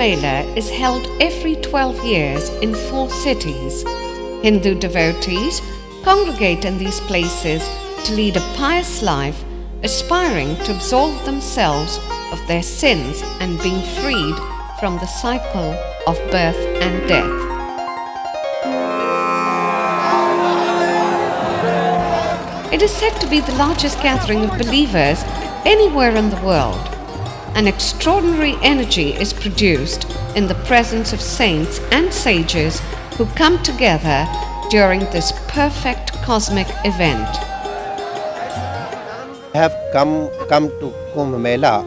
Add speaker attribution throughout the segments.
Speaker 1: Mela is held every 12 years in 4 cities. Hindu devotees congregate in these places to lead a pious life, aspiring to absolve themselves of their sins and being freed from the cycle of birth and death. It is said to be the largest gathering of believers anywhere in the world. An extraordinary energy is produced in the presence of saints and sages who come together during this perfect cosmic event.
Speaker 2: I have come to Kumbh Mela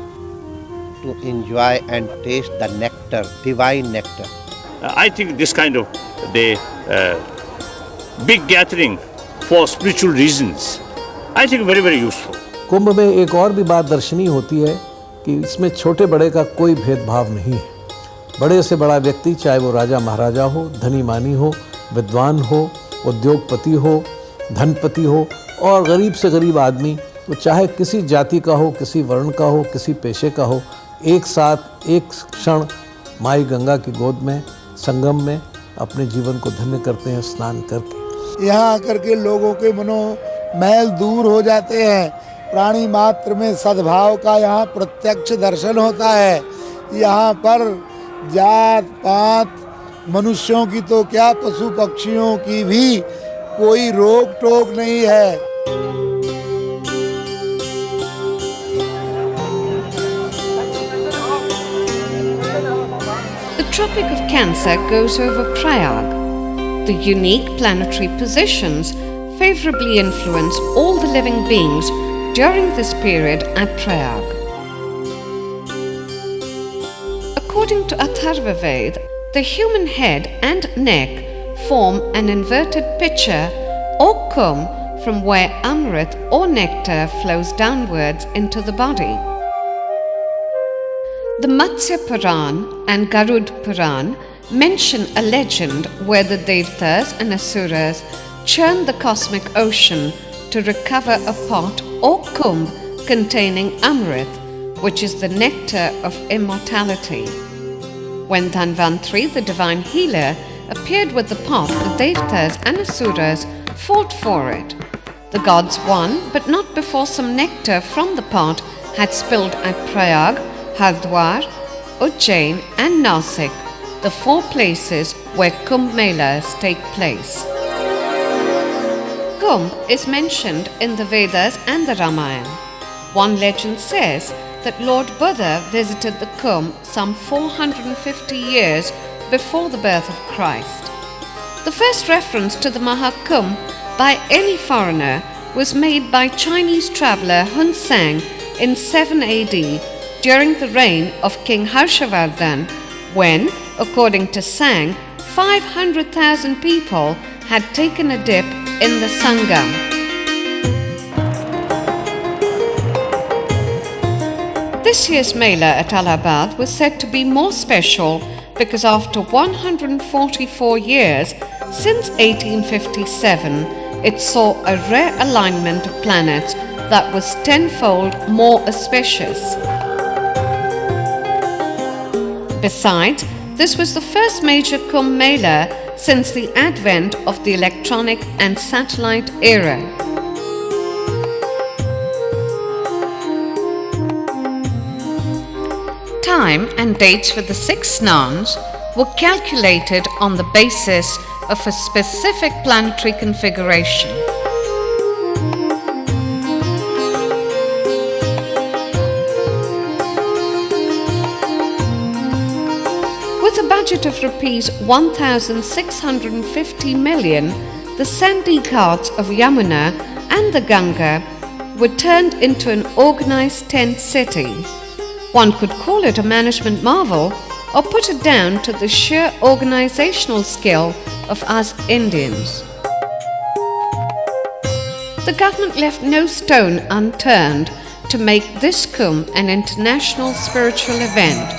Speaker 2: to enjoy and taste the nectar, divine nectar.
Speaker 3: I think this kind of big gathering for spiritual reasons, I think very, very useful.
Speaker 4: कुंभ में एक और भी बात दर्शनीय होती है कि इसमें छोटे बड़े का कोई भेदभाव नहीं है। बड़े से बड़ा व्यक्ति, चाहे वो राजा महाराजा हो, धनी मानी हो, विद्वान हो, उद्योगपति हो, धनपति हो और गरीब से गरीब आदमी, वो चाहे किसी जाति का हो, किसी वर्ण का हो, किसी पेशे का हो, एक साथ एक क्षण माई गंगा की गोद में, संगम में अपने जीवन को धन्य करते हैं स्नान करके।
Speaker 5: यहाँ आकर के लोगों के मनोमैल दूर हो जाते हैं। प्राणी मात्र में सद्भाव का यहाँ प्रत्यक्ष दर्शन होता है। यहाँ पर जात पात मनुष्यों की तो क्या, पशु पक्षियों की भी कोई रोक टोक नहीं है।
Speaker 1: The Tropic of Cancer goes over Prayag. The unique planetary positions favorably influence all the living beings during this period at Prayag. According to Atharva Ved, the human head and neck form an inverted pitcher or comb from where Amrit or nectar flows downwards into the body. The Matsya Puran and Garud Puran mention a legend where the Devtas and Asuras churn the cosmic ocean to recover a pot or kumbh containing Amrit, which is the nectar of immortality. When Dhanvantri, the divine healer, appeared with the pot, the Devtas and Asuras fought for it. The gods won, but not before some nectar from the pot had spilled at Prayag, Hardwar, Ujjain and Nasik, the 4 places where Kumbh Melas take place. Kumbh is mentioned in the Vedas and the Ramayana. One legend says that Lord Buddha visited the Kumbh some 450 years before the birth of Christ. The first reference to the Mahakumbh by any foreigner was made by Chinese traveller Hun Sang in 7 AD during the reign of King Harshavardhan, when, according to Sang, 500,000 people had taken a dip in the Sangam. This year's Mela at Allahabad was said to be more special because after 144 years, since 1857, it saw a rare alignment of planets that was tenfold more auspicious. Besides, this was the first major Kumbh Mela since the advent of the electronic and satellite era. Time and dates for the 6 snans were calculated on the basis of a specific planetary configuration. With a budget of Rs 1,650 million, the sandy ghats of Yamuna and the Ganga were turned into an organized tent city. One could call it a management marvel or put it down to the sheer organizational skill of us Indians. The government left no stone unturned to make this Kumbh an international spiritual event.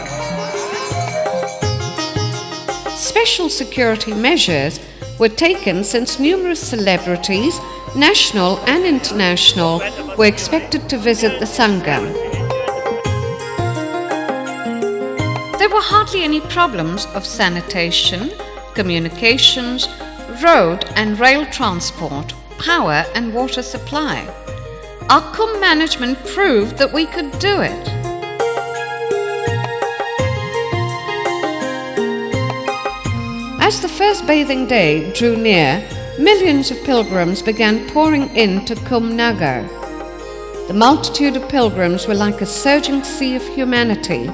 Speaker 1: Special security measures were taken since numerous celebrities, national and international, were expected to visit the Sangam. There were hardly any problems of sanitation, communications, road and rail transport, power and water supply. Our Kumbh management proved that we could do it. As the first bathing day drew near, millions of pilgrims began pouring into Kumbh Nagar. The multitude of pilgrims were like a surging sea of humanity.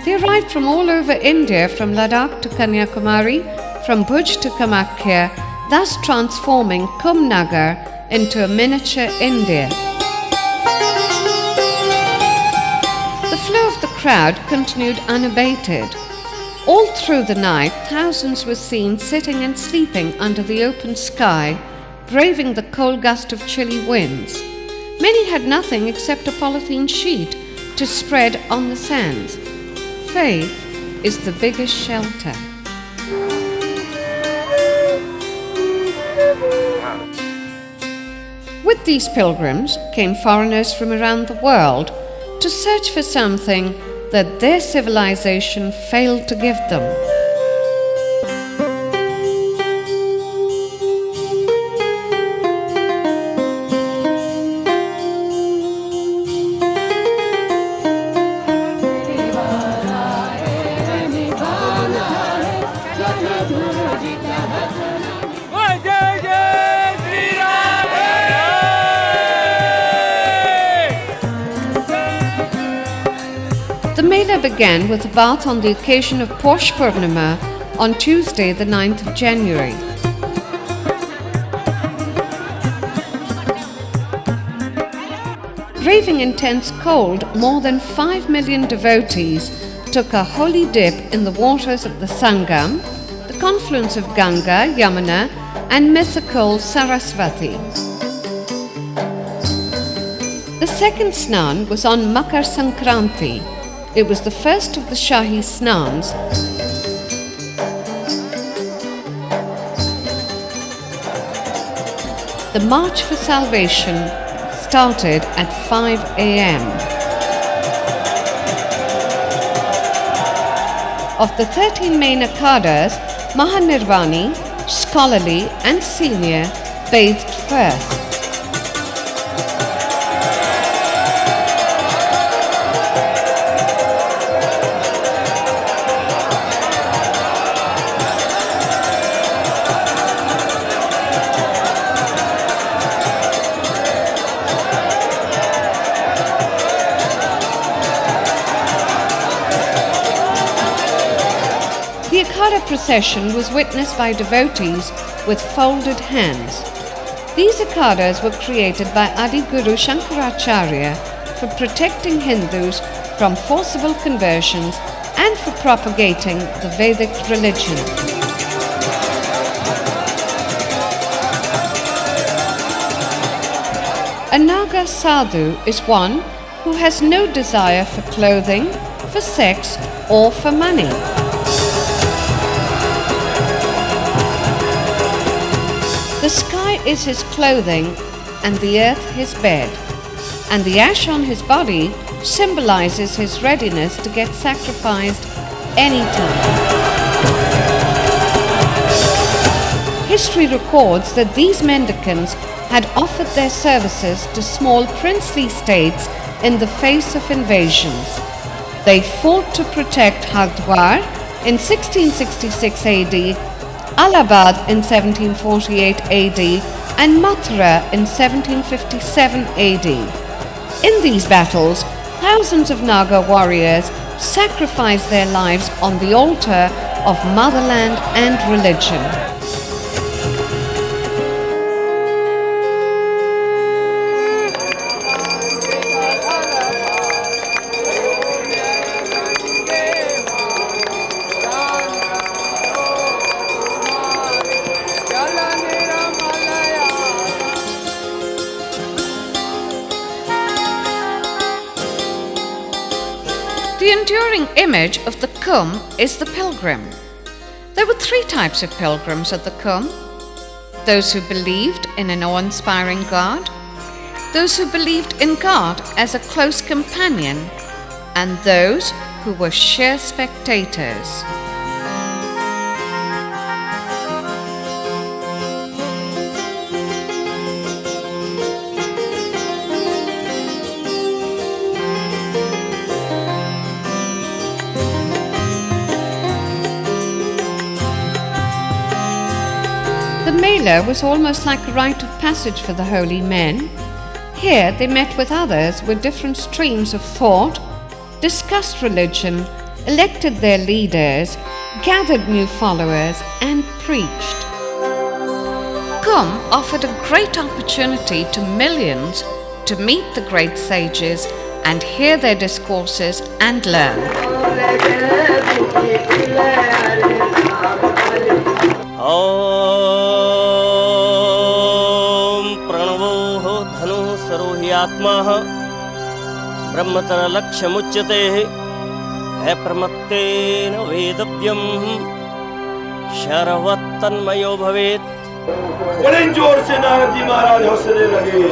Speaker 1: They arrived from all over India, from Ladakh to Kanyakumari, from Bhuj to Kamakhya, thus transforming Kumbh Nagar into a miniature India. The flow of the crowd continued unabated. All through the night, thousands were seen sitting and sleeping under the open sky, braving the cold gust of chilly winds. Many had nothing except a polythene sheet to spread on the sands. Faith is the biggest shelter. With these pilgrims came foreigners from around the world to search for something that their civilization failed to give them. The Mela began with a bath on the occasion of Posh Purnima on Tuesday, the 9th of January. Braving intense cold, more than 5 million devotees took a holy dip in the waters of the Sangam, the confluence of Ganga, Yamuna, and mythical Saraswati. The second snan was on Makar Sankranti. It was the first of the Shahi snans. The March for Salvation started at 5 a.m. Of the 13 main akhadas, Mahanirvani, scholarly and senior, bathed first. The Akhada procession was witnessed by devotees with folded hands. These Akhadas were created by Adi Guru Shankaracharya for protecting Hindus from forcible conversions and for propagating the Vedic religion. A Naga sadhu is one who has no desire for clothing, for sex, or for money. The sky is his clothing and the earth his bed, and the ash on his body symbolizes his readiness to get sacrificed anytime. History records that these mendicants had offered their services to small princely states in the face of invasions. They fought to protect Hardwar in 1666 AD, Allahabad in 1748 AD, and Mathura in 1757 AD. In these battles, thousands of Naga warriors sacrificed their lives on the altar of motherland and religion. The enduring image of the Kumbh is the pilgrim. There were three types of pilgrims at the Kumbh: those who believed in an awe-inspiring God, those who believed in God as a close companion, and those who were sheer spectators. The Mela was almost like a rite of passage for the holy men. Here they met with others with different streams of thought, discussed religion, elected their leaders, gathered new followers, and preached. Kumbh offered a great opportunity to millions to meet the great sages and hear their discourses and learn.
Speaker 6: आत्मा ब्रह्मतर लक्ष्यमुच्यते है प्रमत्तेन वेदव्यम शरवत्तन्मयो भवेत्।
Speaker 7: बड़े जोर से नारद जी महाराज हंसने लगे।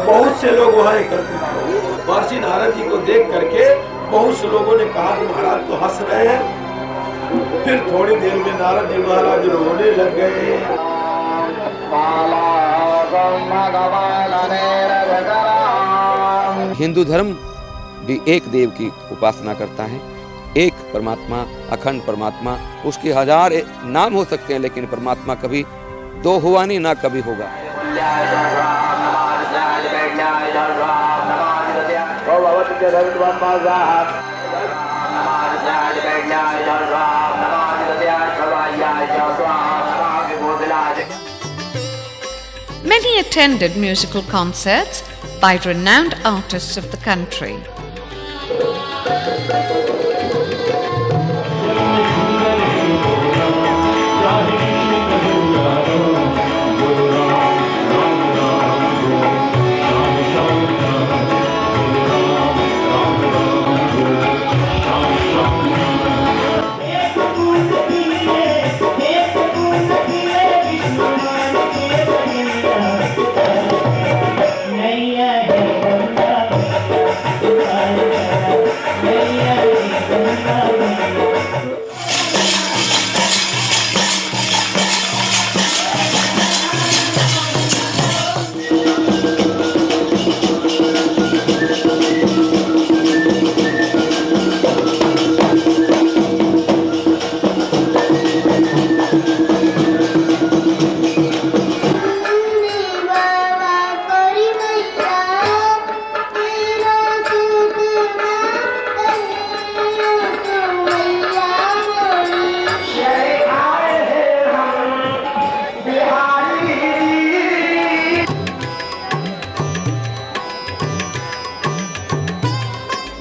Speaker 7: बहुत से लोग वहाँ एकत्रित हुए। महर्षि नारद जी को देख करके बहुत से लोगों ने कहा कि महाराज तो हंस रहे हैं। फिर थोड़ी देर में नारद जी महाराज रोने लग गए।
Speaker 8: हिंदू धर्म भी एक देव की उपासना करता है, एक परमात्मा, अखंड परमात्मा। उसके हजार नाम हो सकते हैं, लेकिन परमात्मा कभी दो हुआ नहीं, ना कभी होगा।
Speaker 1: Many attended musical concerts by renowned artists of the country.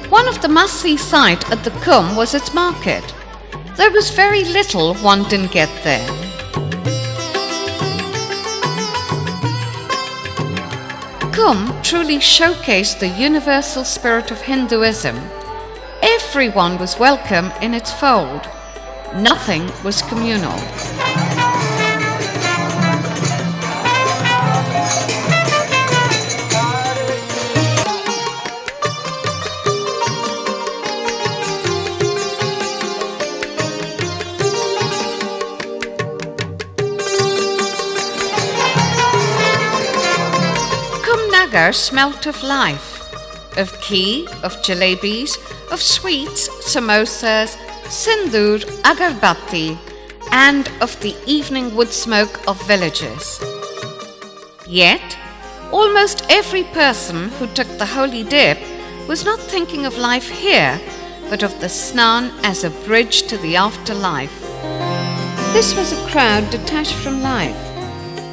Speaker 1: One of the must-see sight at the Kumbh was its market. There was very little one didn't get there. Kumbh truly showcased the universal spirit of Hinduism. Everyone was welcome in its fold. Nothing was communal. Nagar smelt of life, of ghee, of jalebis, of sweets, samosas, sindoor, agarbatti, and of the evening wood smoke of villages. Yet, almost every person who took the holy dip was not thinking of life here, but of the snan as a bridge to the afterlife. This was a crowd detached from life,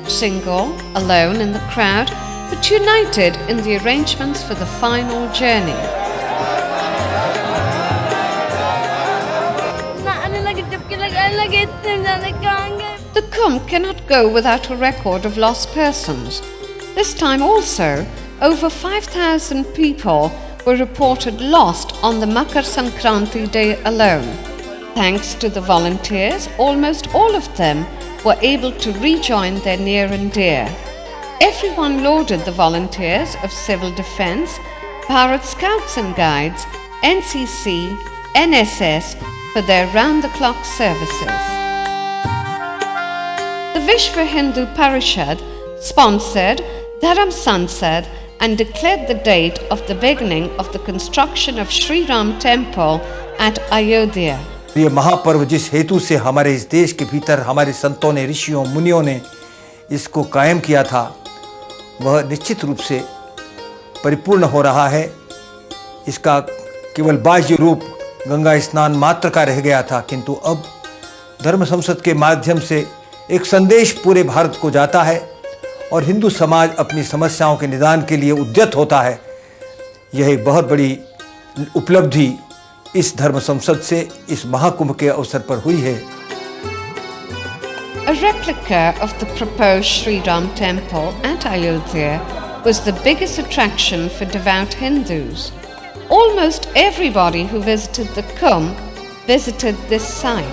Speaker 1: single, alone in the crowd, but united in the arrangements for the final journey. The Kumbh cannot go without a record of lost persons. This time also, over 5,000 people were reported lost on the Makar Sankranti day alone. Thanks to the volunteers, almost all of them were able to rejoin their near and dear. Everyone lauded the volunteers of civil defense, Bharat Scouts and Guides, NCC, NSS for their round-the-clock services. The Vishwa Hindu Parishad sponsored Dharam Sansad and declared the date of the beginning of the construction of Sri Ram Temple at Ayodhya.
Speaker 9: ये महापर्व जिस हेतु से हमारे इस देश के भीतर हमारे संतों ने, ऋषियों, मुनियों ने इसको कायम किया था, वह निश्चित रूप से परिपूर्ण हो रहा है। इसका केवल बाह्य रूप गंगा स्नान मात्र का रह गया था, किंतु अब धर्म संसद के माध्यम से एक संदेश पूरे भारत को जाता है और हिंदू समाज अपनी समस्याओं के निदान के लिए उद्यत होता है। यह एक बहुत बड़ी उपलब्धि इस धर्म संसद से, इस महाकुंभ के अवसर पर हुई है।
Speaker 1: A replica of the proposed Sri Ram Temple at Ayodhya was the biggest attraction for devout Hindus. Almost everybody who visited the Kumbh visited this site.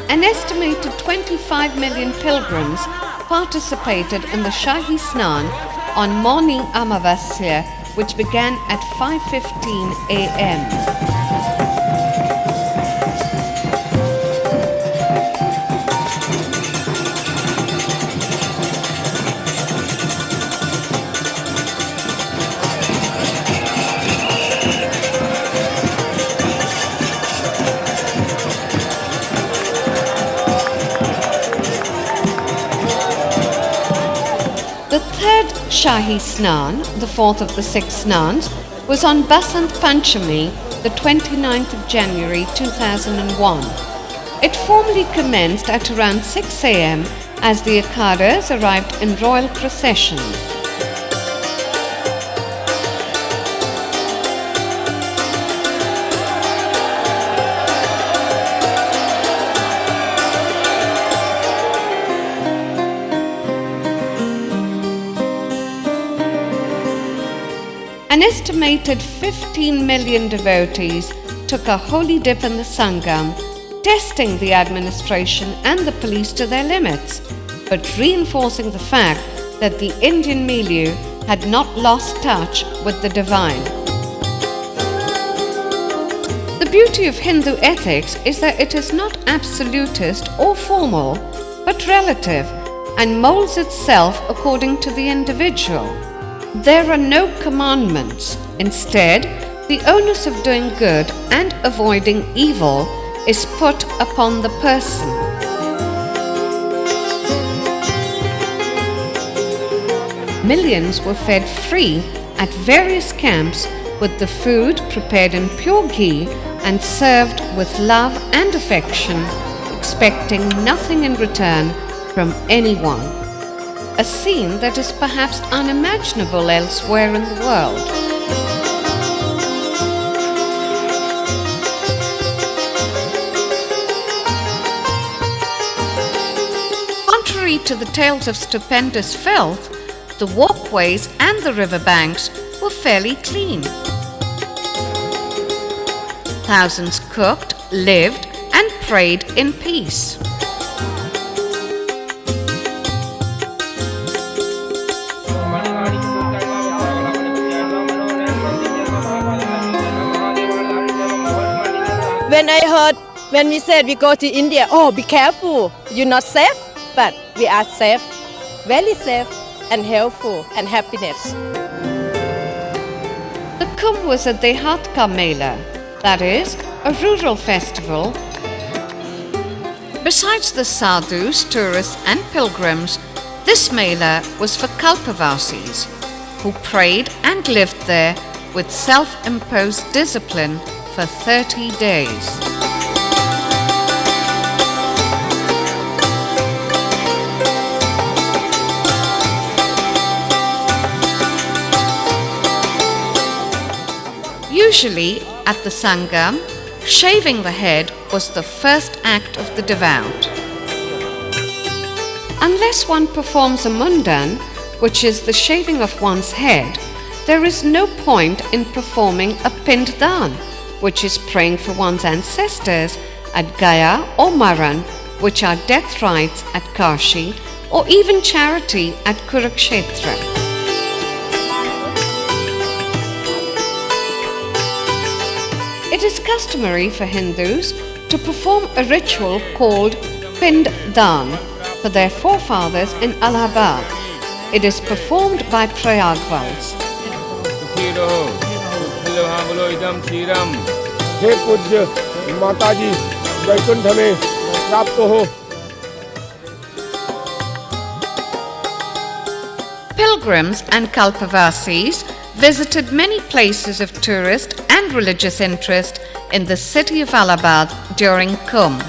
Speaker 1: An estimated 25 million pilgrims participated in the Shahi Snan on morning Amavasya, which began at 5:15 a.m. The third Shahi Snan, the fourth of the six Snans, was on Basant Panchami, the 29th of January 2001. It formally commenced at around 6 a.m. as the Akhadas arrived in royal processions. An estimated 15 million devotees took a holy dip in the Sangam, testing the administration and the police to their limits, but reinforcing the fact that the Indian milieu had not lost touch with the divine. The beauty of Hindu ethics is that it is not absolutist or formal, but relative, and molds itself according to the individual. There are no commandments. Instead, the onus of doing good and avoiding evil is put upon the person. Millions were fed free at various camps with the food prepared in pure ghee and served with love and affection, expecting nothing in return from anyone. A scene that is perhaps unimaginable elsewhere in the world. Contrary to the tales of stupendous filth, the walkways and the riverbanks were fairly clean. Thousands cooked, lived, and prayed in peace.
Speaker 10: When I heard, when we said we go to India, oh, be careful, you're not safe, but we are safe, very safe and helpful and happiness.
Speaker 1: The Kumbh was a Dehat Ka Mela, that is, a rural festival. Besides the sadhus, tourists and pilgrims, this Mela was for Kalpavasis, who prayed and lived there with self-imposed discipline for 30 days. Usually, at the Sangam, shaving the head was the first act of the devout. Unless one performs a mundan, which is the shaving of one's head, there is no point in performing a pinddan, which is praying for one's ancestors at Gaya or Maran, which are death rites at Kashi, or even charity at Kurukshetra. It is customary for Hindus to perform a ritual called Pind Dan for their forefathers in Allahabad. It is performed by Prayagvals.
Speaker 11: हे पूज्य माताजी वैकुंठ में प्राप्त हो।
Speaker 1: Pilgrims and Kalpavasis visited many places of tourist and religious interest in the city of Allahabad during Kumbh.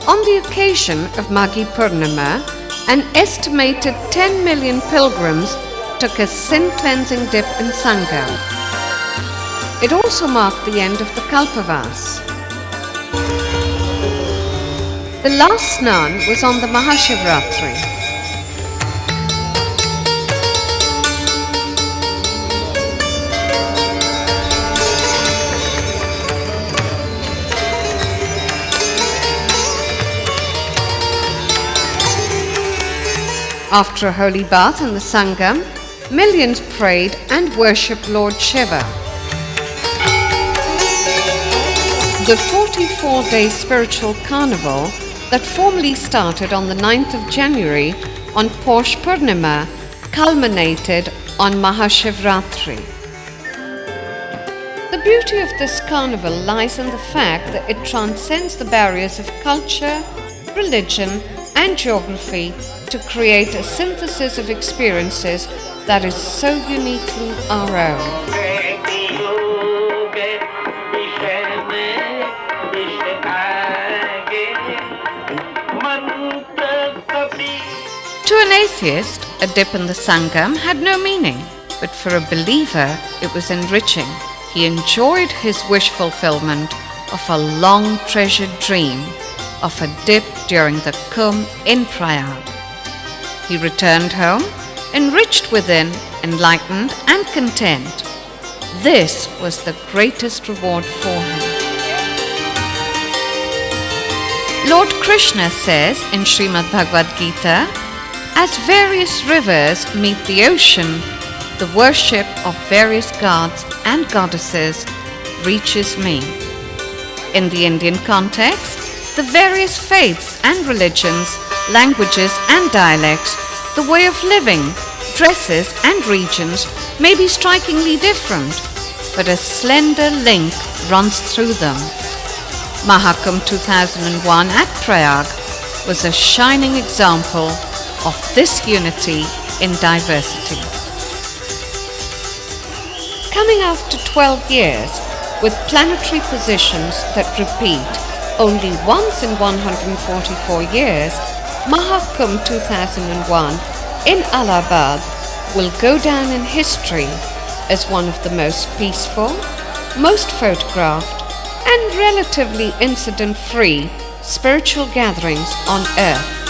Speaker 1: On the occasion of Maghi Purnima, an estimated 10 million pilgrims took a sin-cleansing dip in Sangam. It also marked the end of the Kalpavas. The last Snan was on the Mahashivratri. After a holy bath in the Sangam, millions prayed and worshipped Lord Shiva. The 44-day spiritual carnival that formally started on the 9th of January on Paush Purnima culminated on Mahashivratri. The beauty of this carnival lies in the fact that it transcends the barriers of culture, religion, and geography to create a synthesis of experiences that is so uniquely our own. To an atheist, a dip in the Sangam had no meaning, but for a believer, it was enriching. He enjoyed his wish fulfillment of a long treasured dream of a dip during the Kumbh in Prayag. He returned home, enriched within, enlightened and content. This was the greatest reward for him. Lord Krishna says in Srimad Bhagavad Gita, as various rivers meet the ocean, the worship of various gods and goddesses reaches me. In the Indian context, the various faiths and religions, languages and dialects, the way of living, dresses and regions may be strikingly different, but a slender link runs through them. Mahakumbh 2001 at Prayag was a shining example of this unity in diversity. Coming after 12 years, with planetary positions that repeat only once in 144 years, Mahakumbh 2001 in Allahabad will go down in history as one of the most peaceful, most photographed, and relatively incident-free spiritual gatherings on earth.